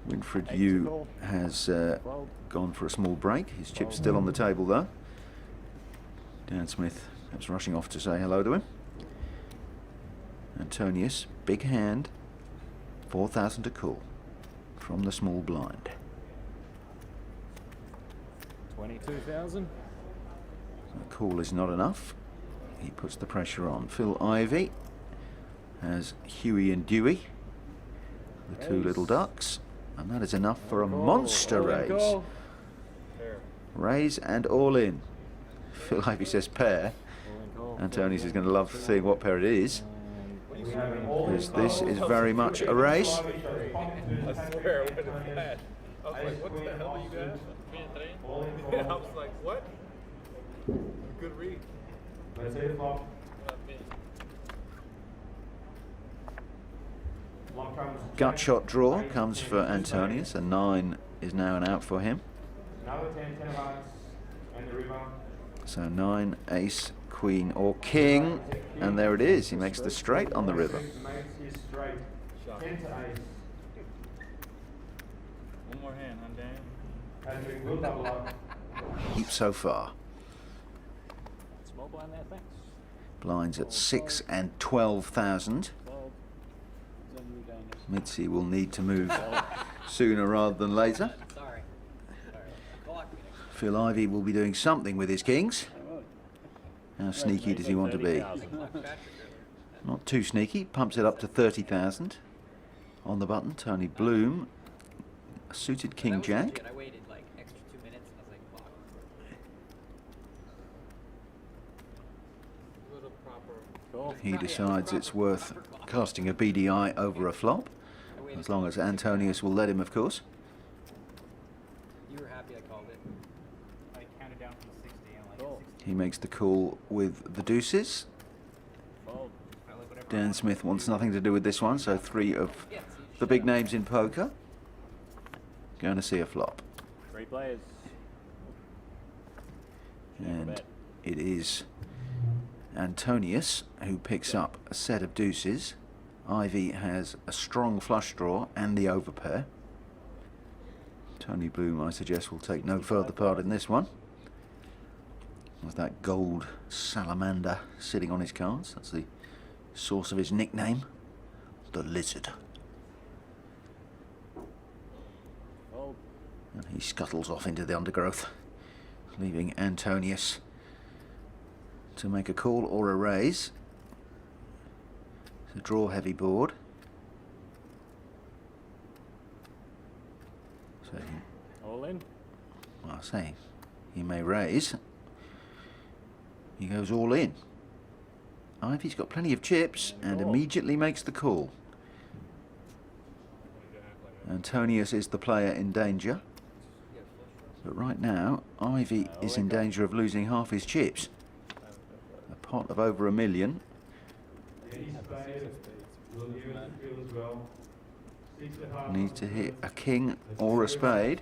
Winfred Yu has gone for a small break. His chip's still on the table though. Dan Smith perhaps rushing off to say hello to him. Antonius, big hand, 4,000 to call from the small blind. 22,000. The call is not enough. He puts the pressure on. Phil Ivey has Huey and Dewey, the two little ducks, and that is enough for a monster raise. Raise and all in. Phil Ivey says pair. Antonius is going to love seeing what pair it is, because this is very much a race. I swear, what is that? I was like, what the hell are you guys? I was like, what? Good read. Gut shot draw comes for Antonius. A 9 is now an out for him. So 9, ace, queen or king, and there it is. He makes the straight on the river. One more hand, I'm down. Heap so far. Small blind there, thanks. Blinds at 6 and 12,000. Mitzi will need to move sooner rather than later. Phil Ivey will be doing something with his kings. How sneaky does he want to be? Not too sneaky. Pumps it up to 30,000. On the button, Tony Bloom, a suited king jack. He decides it's worth casting a BDI over a flop, as long as Antonius will let him, of course. You were happy I called it. I counted down from 60 and like 60. He makes the call with the deuces. Dan Smith wants nothing to do with this one, so 3 of the big names in poker going to see a flop. 3 players. And it is Antonius who picks up a set of deuces. Ivey has a strong flush draw and the overpair. Tony Bloom, I suggest, will take no further part in this one. With that gold salamander sitting on his cards. That's the source of his nickname, the Lizard. And he scuttles off into the undergrowth, leaving Antonius to make a call or a raise. It's a draw heavy board. So all in. Well, I say he may raise. He goes all in. Ivey's got plenty of chips and immediately makes the call. Antonius is the player in danger. But right now, Ivey is in danger of losing half his chips. A pot of over $1 million. Needs to hit a king or a spade.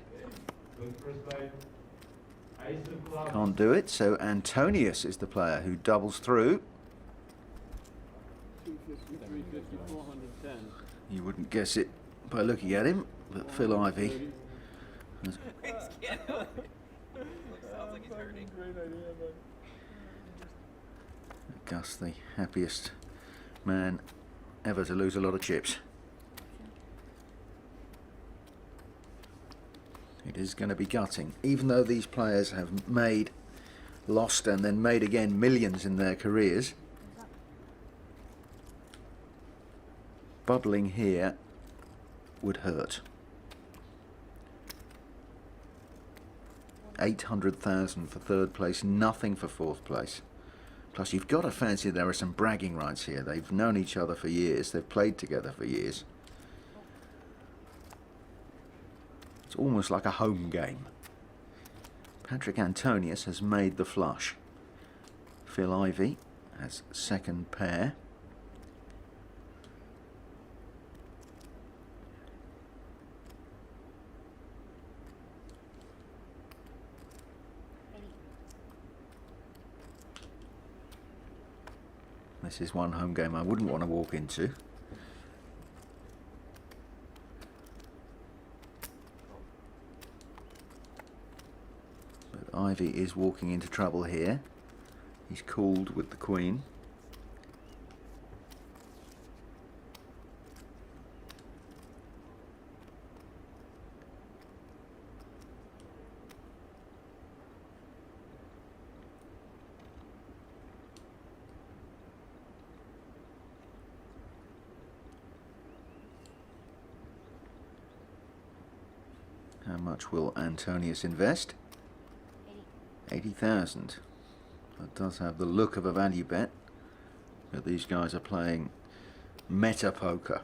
Can't do it, so Antonius is the player who doubles through. You wouldn't guess it by looking at him, but Phil Ivey has Gus, the happiest man ever to lose a lot of chips. It is going to be gutting, even though these players have made, lost and then made again millions in their careers. Bubbling here would hurt. 800,000 for third place, nothing for fourth place. Plus you've got to fancy there are some bragging rights here. They've known each other for years, they've played together for years. It's almost like a home game. Patrick Antonius has made the flush. Phil Ivey has second pair. This is one home game I wouldn't want to walk into. Ivey is walking into trouble here. He's called with the queen. How much will Antonius invest? 80,000. That does have the look of a value bet, but these guys are playing meta poker.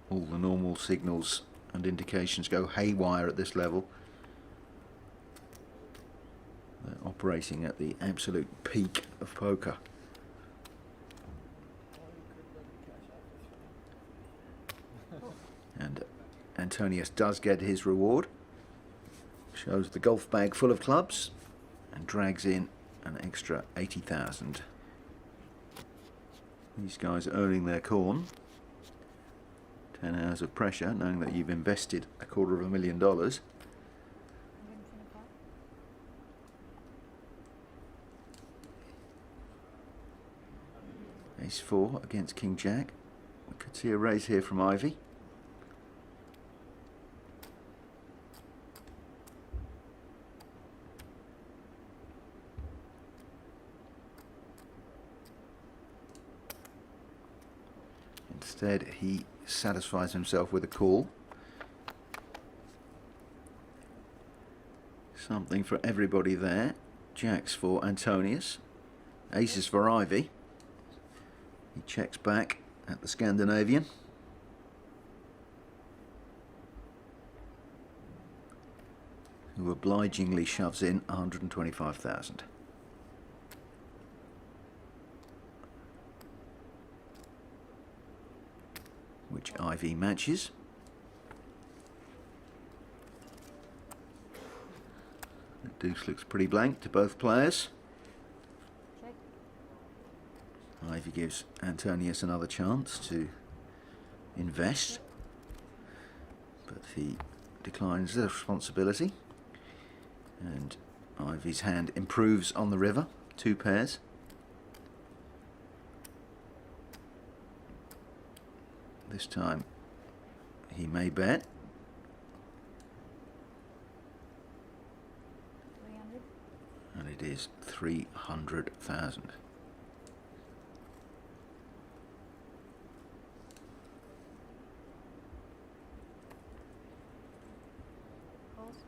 All the normal signals and indications go haywire at this level. They're operating at the absolute peak of poker. And Antonius does get his reward. Shows the golf bag full of clubs and drags in an extra 80,000. These guys are earning their corn. 10 hours of pressure, knowing that you've invested $250,000. Ace 4 against King Jack. We could see a raise here from Ivey. Instead, he satisfies himself with a call. Something for everybody there. Jacks for Antonius. Aces for Ivey. He checks back at the Scandinavian. Who obligingly shoves in 125,000. Which Ivey matches. The deuce looks pretty blank to both players. Check. Ivey gives Antonius another chance to invest, but he declines the responsibility, and Ivey's hand improves on the river, 2 pairs. This time he may bet. 300. And it is 300,000. Calls.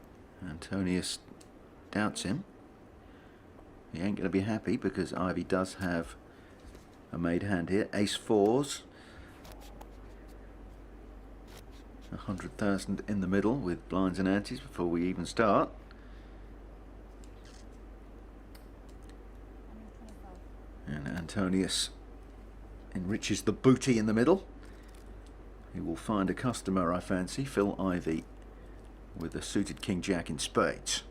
Antonius doubts him. He ain't going to be happy because Ivey does have a made hand here. Ace 4s. 100,000 in the middle with blinds and antes before we even start. 125. And Antonius enriches the booty in the middle. He will find a customer, I fancy. Phil Ivey with a suited King Jack in spades.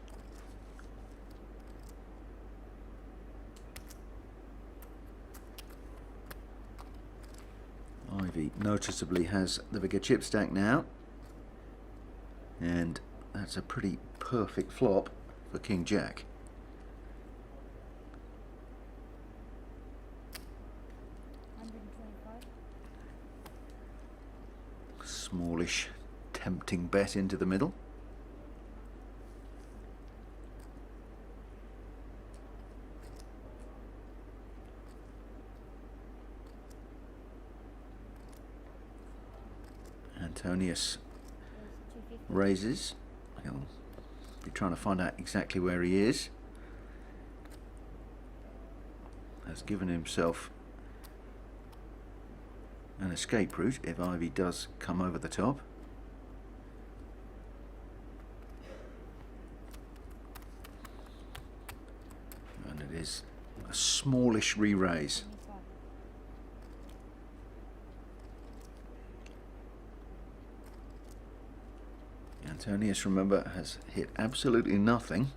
Ivey noticeably has the bigger chip stack now, and that's a pretty perfect flop for King Jack. Smallish, tempting bet into the middle. Antonius raises. He'll be trying to find out exactly where he is. Has given himself an escape route if Ivey does come over the top. And it is a smallish re-raise. 25. Antonius, remember, has hit absolutely nothing.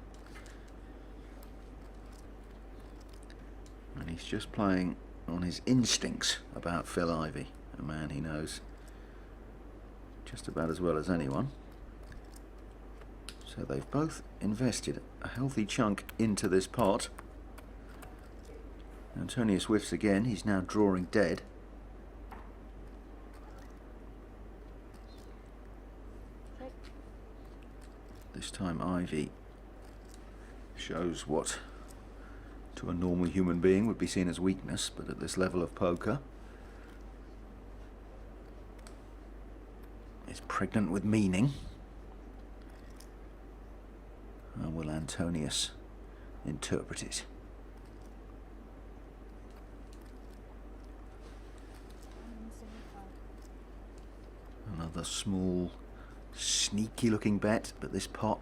And he's just playing on his instincts about Phil Ivey, a man he knows just about as well as anyone. So they've both invested a healthy chunk into this pot. Antonius whiffs again, he's now drawing dead. This time Ivey shows what to a normal human being would be seen as weakness, but at this level of poker is pregnant with meaning. How will Antonius interpret it? Another small, sneaky looking bet, but this pot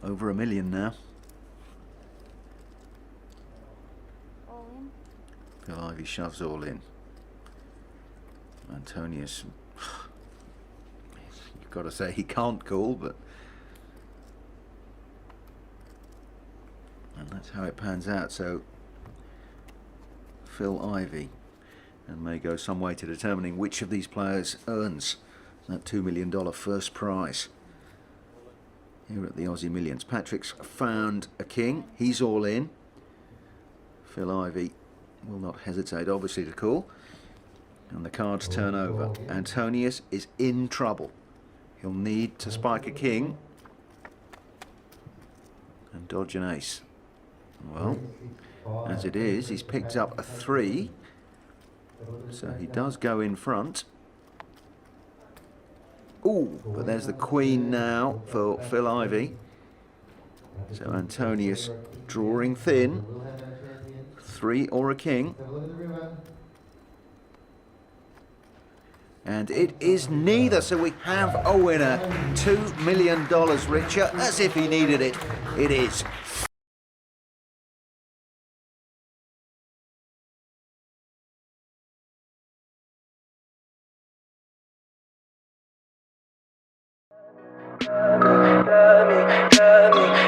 over $1 million now. All in. Phil Ivey shoves all in. Antonius, you've got to say he can't call, but and that's how it pans out. So Phil Ivey, and may go some way to determining which of these players earns that $2 million first prize here at the Aussie Millions. Patrick's found a king, he's all in. Phil Ivey will not hesitate obviously to call, and the cards turn over. Antonius is in trouble. He'll need to spike a king and dodge an ace. Well, as it is, he's picked up a 3, so he does go in front. Ooh, but there's the queen now for Phil Ivey. So Antonius drawing thin, 3 or a king. And it is neither, so we have a winner. $2 million richer, as if he needed it. It is.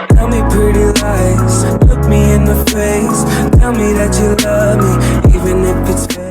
Tell me pretty lies, look me in the face. Tell me that you love me, even if it's fake.